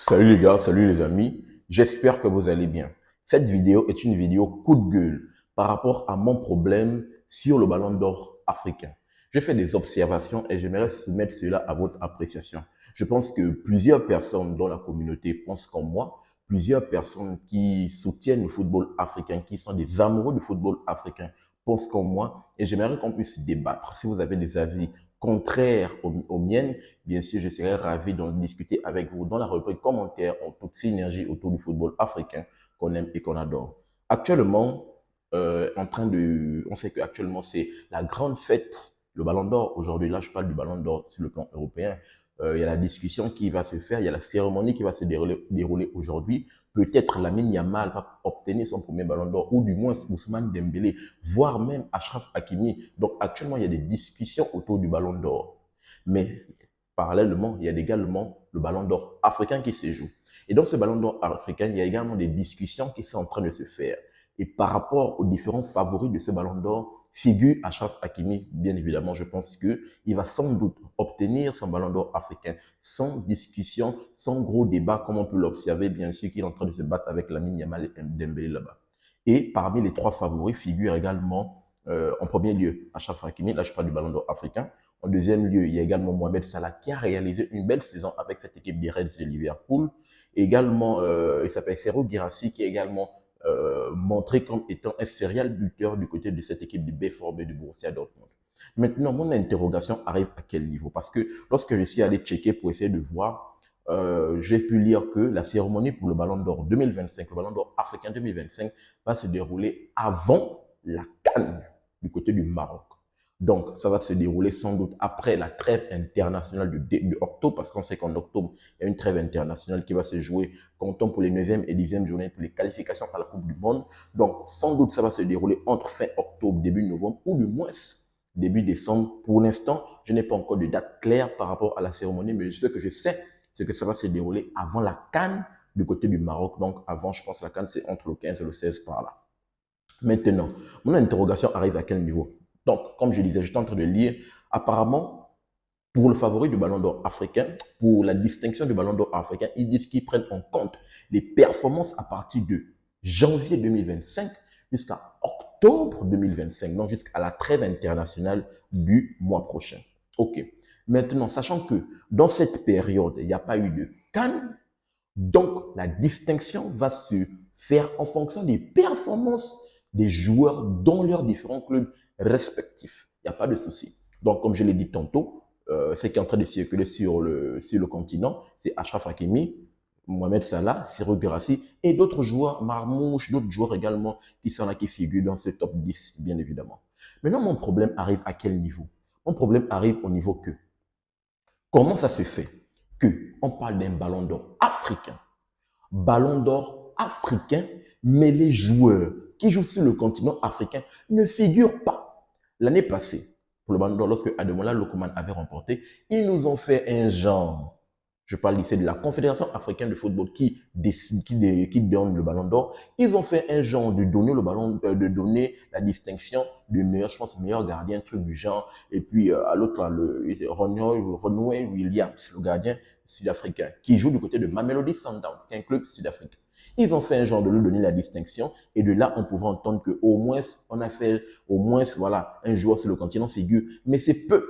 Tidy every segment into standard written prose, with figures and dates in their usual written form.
Salut les gars, salut les amis, j'espère que vous allez bien. Cette vidéo est une vidéo coup de gueule par rapport à mon problème sur le ballon d'or africain. J'ai fait des observations et j'aimerais soumettre cela à votre appréciation. Je pense que plusieurs personnes dans la communauté pensent comme moi, plusieurs personnes qui soutiennent le football africain, qui sont des amoureux du football africain, pensent comme moi et j'aimerais qu'on puisse débattre. Si vous avez des avis contraires aux miennes, bien sûr, je serais ravi d'en discuter avec vous dans la rubrique commentaires en toute synergie autour du football africain qu'on aime et qu'on adore. Actuellement, on sait qu'actuellement c'est la grande fête, le Ballon d'Or. Aujourd'hui, là, je parle du Ballon d'Or sur le plan européen. Il y a la discussion qui va se faire, il y a la cérémonie qui va se dérouler aujourd'hui. Peut-être Lamine Yamal va obtenir son premier Ballon d'Or, ou du moins Ousmane Dembélé, voire même Achraf Hakimi. Donc actuellement, il y a des discussions autour du Ballon d'Or. Mais parallèlement, il y a également le ballon d'or africain qui se joue. Et dans ce ballon d'or africain, il y a également des discussions qui sont en train de se faire. Et par rapport aux différents favoris de ce ballon d'or, figure Achraf Hakimi, bien évidemment, je pense qu'il va sans doute obtenir son ballon d'or africain sans discussion, sans gros débat, comme on peut l'observer, bien sûr, qu'il est en train de se battre avec Lamine Yamal et Dembélé là-bas. Et parmi les trois favoris figure également, en premier lieu, Achraf Hakimi, là je parle du ballon d'or africain. En deuxième lieu, il y a également Mohamed Salah qui a réalisé une belle saison avec cette équipe des Reds de Liverpool. Et également, il s'appelle Serhou Guirassy qui est également montré comme étant un serial buteur du côté de cette équipe du BVB de Borussia Dortmund. Maintenant, mon interrogation arrive à quel niveau? Parce que lorsque je suis allé checker pour essayer de voir, j'ai pu lire que la cérémonie pour le Ballon d'Or 2025, le Ballon d'Or africain 2025, va se dérouler avant la CAN du côté du Maroc. Donc, ça va se dérouler sans doute après la trêve internationale de octobre, parce qu'on sait qu'en octobre, il y a une trêve internationale qui va se jouer, comptons pour les 9e et 10e journées pour les qualifications à la Coupe du Monde. Donc, sans doute, ça va se dérouler entre fin octobre, début novembre, ou du moins début décembre. Pour l'instant, je n'ai pas encore de date claire par rapport à la cérémonie, mais ce que je sais, c'est que ça va se dérouler avant la CAN du côté du Maroc. Donc, avant, je pense, la CAN, c'est entre le 15 et le 16 par là. Maintenant, mon interrogation arrive à quel niveau? Donc, comme je disais, j'étais en train de lire, apparemment, pour le favori du Ballon d'Or africain, pour la distinction du Ballon d'Or africain, ils disent qu'ils prennent en compte les performances à partir de janvier 2025 jusqu'à octobre 2025, donc jusqu'à la trêve internationale du mois prochain. OK. Maintenant, sachant que dans cette période, il n'y a pas eu de CAN, donc la distinction va se faire en fonction des performances des joueurs dans leurs différents clubs respectifs. Il n'y a pas de souci. Donc, comme je l'ai dit tantôt, ce qui est en train de circuler sur le continent, c'est Achraf Hakimi, Mohamed Salah, Serhou Guirassy et d'autres joueurs, Marmouche, d'autres joueurs également qui sont là, qui figurent dans ce top 10, bien évidemment. Maintenant, mon problème arrive à quel niveau? Mon problème arrive au niveau que, comment ça se fait qu'on parle d'un ballon d'or africain? Ballon d'or africain, mais les joueurs qui jouent sur le continent africain ne figurent pas. L'année passée, pour le Ballon d'or, lorsque Ademola Lookman avait remporté, ils nous ont fait un genre. Je parle ici de la Confédération africaine de football qui donne le Ballon d'or. Ils ont fait un genre de donner le ballon, de donner la distinction du meilleur, je pense, meilleur gardien, truc du genre. Et puis à l'autre, Renoy Williams, le gardien sud-africain, qui joue du côté de Mamelodi Sundowns, qui est un club sud-africain. Ils ont fait un genre de lui donner la distinction, et de là, on pouvait entendre qu'au moins, on a fait, au moins, voilà, un joueur sur le continent figure, mais c'est peu.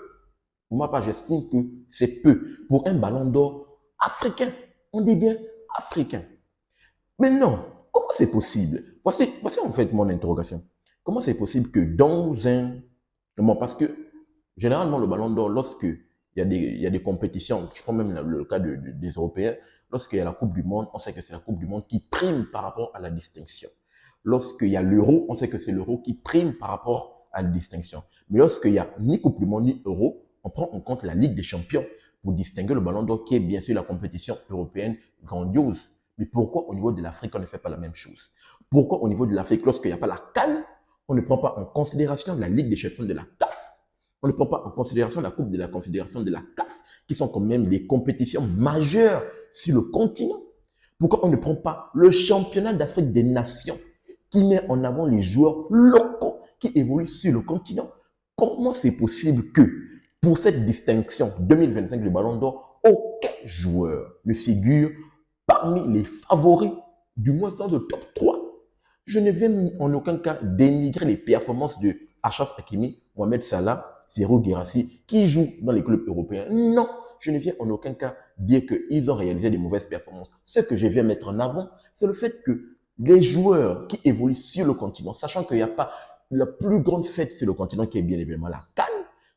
Pour ma part, j'estime que c'est peu pour un ballon d'or africain. On dit bien africain. Mais non, comment c'est possible? Voici en fait mon interrogation. Comment c'est possible que dans un... Bon, parce que généralement, le ballon d'or, il y a des compétitions, je crois même le cas des Européens, lorsqu'il y a la Coupe du Monde, on sait que c'est la Coupe du Monde qui prime par rapport à la distinction. Lorsqu'il y a l'Euro, on sait que c'est l'Euro qui prime par rapport à la distinction. Mais lorsqu'il n'y a ni Coupe du Monde ni Euro, on prend en compte la Ligue des Champions pour distinguer le ballon d'or qui est bien sûr la compétition européenne grandiose. Mais pourquoi au niveau de l'Afrique, on ne fait pas la même chose? Pourquoi au niveau de l'Afrique, lorsqu'il n'y a pas la CAN, on ne prend pas en considération la Ligue des Champions de la CAF? On ne prend pas en considération la Coupe de la Confédération de la CAF, qui sont quand même les compétitions majeures sur le continent? Pourquoi on ne prend pas le championnat d'Afrique des Nations, qui met en avant les joueurs locaux qui évoluent sur le continent? Comment c'est possible que, pour cette distinction 2025 du Ballon d'Or, aucun joueur ne figure parmi les favoris, du moins dans le top 3. Je ne viens en aucun cas dénigrer les performances de Achraf Hakimi, Mohamed Salah, Serhou Guirassy, qui jouent dans les clubs européens. Non, je ne viens en aucun cas dire qu'ils ont réalisé des mauvaises performances. Ce que je viens mettre en avant, c'est le fait que les joueurs qui évoluent sur le continent, sachant qu'il n'y a pas la plus grande fête sur le continent qui est bien évidemment la CAN,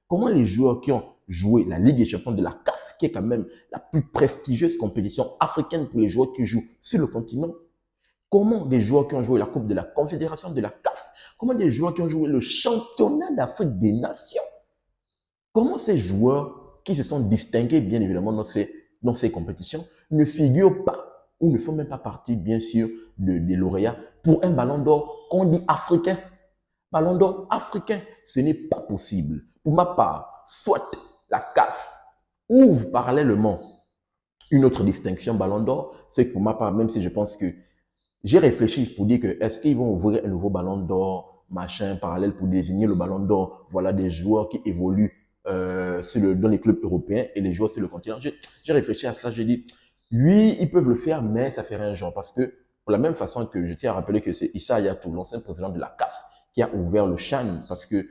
comment les joueurs qui ont joué la Ligue des champions de la CAF, qui est quand même la plus prestigieuse compétition africaine pour les joueurs qui jouent sur le continent, comment des joueurs qui ont joué la Coupe de la Confédération de la CAF, comment des joueurs qui ont joué le championnat d'Afrique des Nations, comment ces joueurs qui se sont distingués bien évidemment dans ces compétitions ne figurent pas ou ne font même pas partie bien sûr des lauréats pour un ballon d'or qu'on dit africain. Ballon d'or africain, ce n'est pas possible. Pour ma part, soit la CAF ouvre parallèlement une autre distinction ballon d'or, c'est que pour ma part, même si je pense que j'ai réfléchi pour dire que est-ce qu'ils vont ouvrir un nouveau ballon d'or, machin, parallèle pour désigner le ballon d'or, voilà des joueurs qui évoluent dans les clubs européens et les joueurs sur le continent. J'ai réfléchi à ça, j'ai dit, oui, ils peuvent le faire, mais ça ferait un genre parce que pour la même façon que je tiens à rappeler que c'est Issa Hayatou, l'ancien président de la CAF, qui a ouvert le CHAN parce que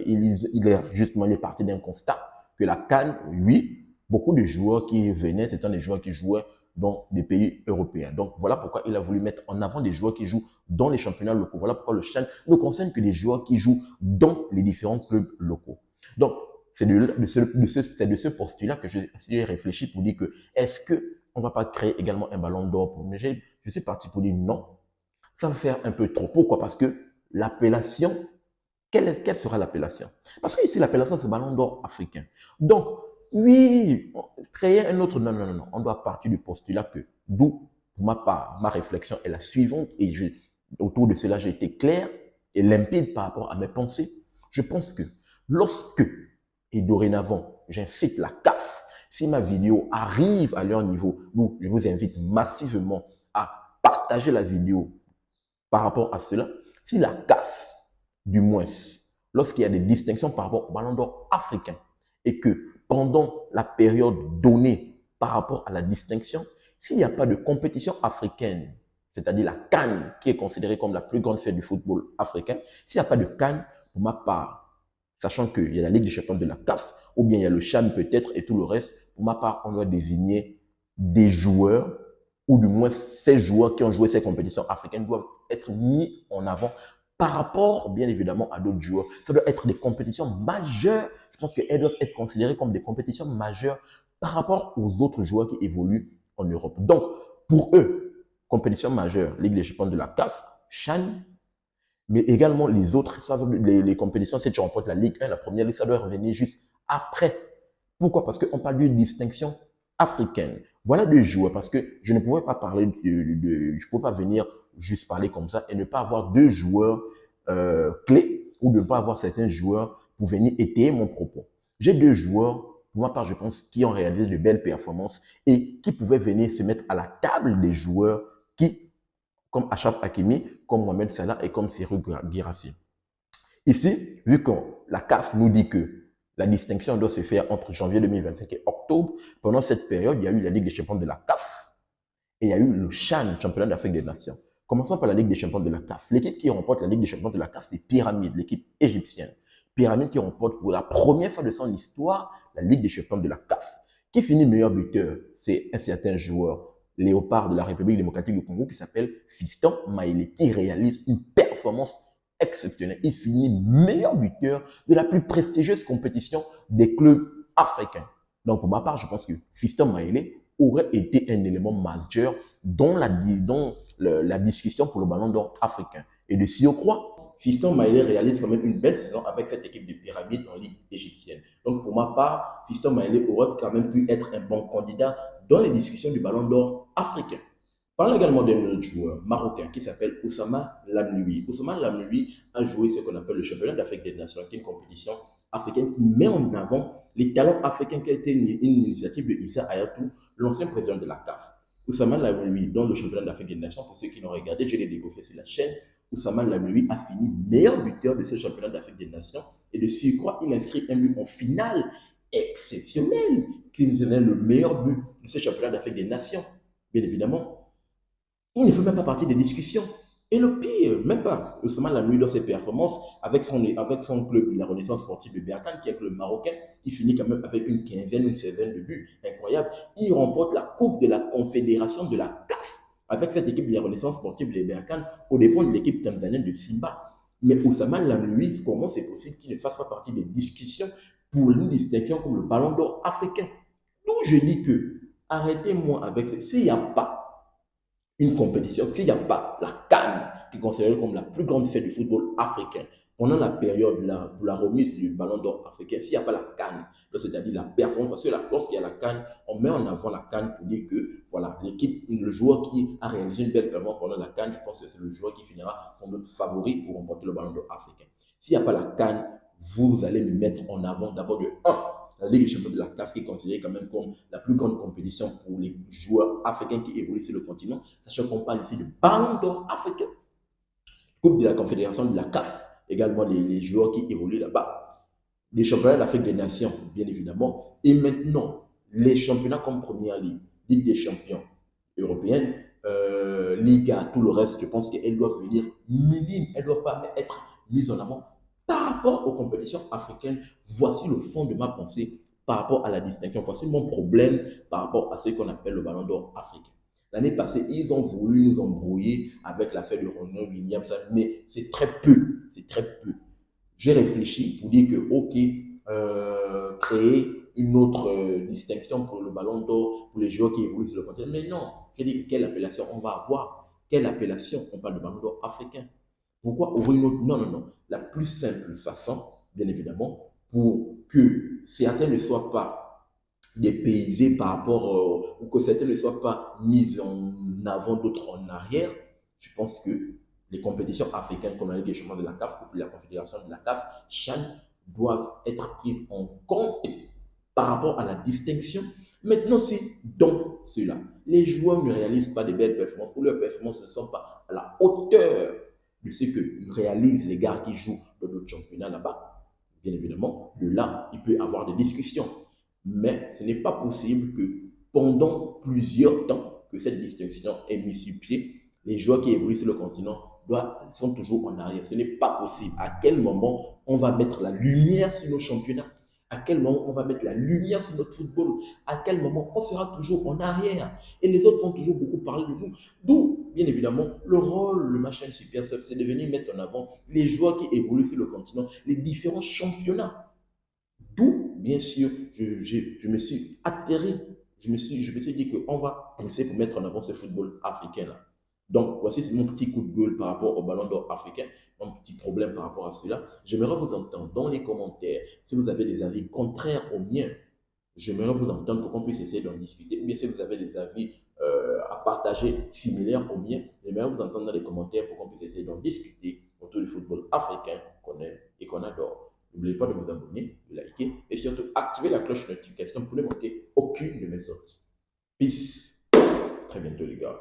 il est justement parti d'un constat que la CAN, oui, beaucoup de joueurs qui venaient, c'était des joueurs qui jouaient dans des pays européens. Donc voilà pourquoi il a voulu mettre en avant des joueurs qui jouent dans les championnats locaux. Voilà pourquoi le CHAN ne concerne que des joueurs qui jouent dans les différents clubs locaux. Donc c'est de ce postulat que j'ai réfléchi pour dire que est-ce qu'on ne va pas créer également un ballon d'or pour mais je suis parti pour dire non. Ça va faire un peu trop. Pourquoi? Parce que l'appellation, quelle sera l'appellation? Parce que ici, l'appellation, c'est ballon d'or africain. Donc, oui, créer un autre. Non, non, non, non. On doit partir du postulat que, d'où, pour ma part, ma réflexion est la suivante, et autour de cela, j'ai été clair et limpide par rapport à mes pensées. Je pense que lorsque, et dorénavant, j'incite la CAF, si ma vidéo arrive à leur niveau, donc je vous invite massivement à partager la vidéo par rapport à cela. Si la CAF, du moins, lorsqu'il y a des distinctions par rapport au ballon d'or africain et que pendant la période donnée par rapport à la distinction, s'il n'y a pas de compétition africaine, c'est-à-dire la CAN, qui est considérée comme la plus grande fête du football africain, s'il n'y a pas de CAN, pour ma part, sachant qu'il y a la Ligue des champions de la CAF, ou bien il y a le CHAN peut-être et tout le reste, pour ma part, on doit désigner des joueurs, ou du moins ces joueurs qui ont joué ces compétitions africaines doivent être mis en avant par rapport, bien évidemment, à d'autres joueurs. Ça doit être des compétitions majeures. Je pense qu'elles doivent être considérées comme des compétitions majeures par rapport aux autres joueurs qui évoluent en Europe. Donc, pour eux, compétition majeure, Ligue des champions de la CAF, CHAN, mais également les autres, les compétitions, si tu remportes la Ligue 1, la première ligue, ça doit revenir juste après. Pourquoi? Parce qu'on parle d'une distinction africaine. Voilà deux joueurs, parce que je ne pouvais pas parler je ne pouvais pas venir juste parler comme ça et ne pas avoir deux joueurs clés ou ne pas avoir certains joueurs pour venir étayer mon propos. J'ai deux joueurs, pour ma part, je pense, qui ont réalisé de belles performances et qui pouvaient venir se mettre à la table des joueurs qui, comme Achraf Hakimi, comme Mohamed Salah et comme Serhou Guirassy. Ici, vu que la CAF nous dit que la distinction doit se faire entre janvier 2025 et octobre, pendant cette période, il y a eu la Ligue des champions de la CAF et il y a eu le CHAN, championnat d'Afrique des Nations. Commençons par la Ligue des champions de la CAF. L'équipe qui remporte la Ligue des champions de la CAF, c'est Pyramide, l'équipe égyptienne. Pyramide qui remporte pour la première fois de son histoire la Ligue des champions de la CAF. Qui finit meilleur buteur? C'est un certain joueur, Léopard de la République démocratique du Congo, qui s'appelle Fiston Maïlé, qui réalise une performance exceptionnelle. Il finit meilleur buteur de la plus prestigieuse compétition des clubs africains. Donc, pour ma part, je pense que Fiston Maïlé aurait été un élément majeur dans la discussion pour le ballon d'or africain. Et de surcroît, Fiston Maïlé réalise quand même une belle saison avec cette équipe de pyramide en ligue égyptienne. Donc pour ma part, Fiston Maïlé aurait quand même pu être un bon candidat dans les discussions du ballon d'or africain. Parlons également d'un autre joueur marocain qui s'appelle Oussama Lamloui. Oussama Lamloui a joué ce qu'on appelle le championnat d'Afrique des Nations, qui est une compétition africaine qui met en avant les talents africains, qui a été une initiative de Issa Hayatou, l'ancien président de la CAF. Oussama Lamloui, dans le championnat d'Afrique des Nations, pour ceux qui l'ont regardé, je l'ai découvert sur la chaîne. Oussama Lamloui a fini meilleur buteur de ce championnat d'Afrique des Nations et de surcroît, il inscrit un but en finale exceptionnel, qui nous donnait le meilleur but de ce championnat d'Afrique des Nations. bien évidemment, il ne fait même pas partie des discussions. Et le pire, même pas, Ousmane l'a nuit dans ses performances avec son club, la Renaissance sportive de Berkane, qui est un club marocain. Il finit quand même avec une quinzaine, une seizaine de buts. Incroyable. Il remporte la Coupe de la Confédération de la CAF avec cette équipe de la Renaissance sportive de Berkane au dépend de l'équipe tanzanienne de Simba. Mais Ousmane Lamlouise, comment c'est possible qu'il ne fasse pas partie des discussions pour une distinction comme le Ballon d'Or africain? Donc je dis que arrêtez-moi avec ça. S'il n'y a pas une compétition, s'il n'y a pas la CAN, qui est considérée comme la plus grande fête du football africain, pendant la période de la remise du ballon d'or africain, s'il n'y a pas la CAN, c'est-à-dire la performance, parce que lorsqu'il y a la CAN, on met en avant la CAN pour dire que voilà, l'équipe, le joueur qui a réalisé une belle performance pendant la CAN, je pense que c'est le joueur qui finira sans doute favori pour remporter le ballon d'or africain. S'il n'y a pas la CAN, vous allez me mettre en avant d'abord de 1, la Ligue des champions de la CAF qui est considérée quand même comme la plus grande compétition pour les joueurs africains qui évoluent sur le continent, sachant qu'on parle ici de ballon d'or africain, Coupe de la Confédération de la CAF, également les joueurs qui évoluent là-bas, les championnats d'Afrique des Nations, bien évidemment, et maintenant les championnats comme Première Ligue, Ligue des champions européenne, Liga, tout le reste, je pense qu'elles doivent venir minimes, elles ne doivent pas être mises en avant par rapport aux compétitions africaines. Voici le fond de ma pensée par rapport à la distinction. Voici mon problème par rapport à ce qu'on appelle le ballon d'or africain. L'année passée, ils ont voulu nous embrouiller avec l'affaire de Ronald Williams, mais c'est très peu, c'est très peu. J'ai réfléchi pour dire que, OK, créer une autre distinction pour le ballon d'or, pour les joueurs qui évoluent sur le continent. Mais non, j'ai dit, quelle appellation on va avoir? Quelle appellation? On parle de ballon d'or africain. Pourquoi ouvrir une autre? Non, non, non. La plus simple façon, bien évidemment, pour que certains ne soient pas dépaysés par rapport, ou que certains ne soient pas mis en avant, d'autres en arrière, je pense que les compétitions africaines comme la Ligue des champions de la CAF ou la Confédération de la CAF, CHAN, doivent être prises en compte par rapport à la distinction. Maintenant, si dans cela, les joueurs ne réalisent pas de belles performances ou leurs performances ne sont pas à la hauteur de ce que réalisent les gars qui jouent dans d'autres championnats là-bas, bien évidemment, de là, il peut y avoir des discussions. Mais ce n'est pas possible que pendant plusieurs temps que cette distinction est mise sur pied, les joueurs qui évoluent sur le continent sont toujours en arrière. Ce n'est pas possible. À quel moment on va mettre la lumière sur nos championnats? À quel moment on va mettre la lumière sur notre football? À quel moment on sera toujours en arrière? Et les autres vont toujours beaucoup parler de nous. D'où, bien évidemment, le rôle, le machin Super Sub, c'est de venir mettre en avant les joueurs qui évoluent sur le continent, les différents championnats. D'où, bien sûr, je me suis atterri, je me suis dit qu'on va penser pour mettre en avant ce football africain-là. Donc, voici mon petit coup de gueule par rapport au ballon d'or africain, mon petit problème par rapport à cela. J'aimerais vous entendre dans les commentaires si vous avez des avis contraires aux miens. J'aimerais vous entendre pour qu'on puisse essayer d'en discuter. Ou bien si vous avez des avis à partager similaires aux miens, j'aimerais vous entendre dans les commentaires pour qu'on puisse essayer d'en discuter autour du football africain qu'on aime et qu'on adore. N'oubliez pas de vous abonner, de liker et surtout activer la cloche de notification pour ne manquer aucune de mes sorties. Peace. Très bientôt les gars.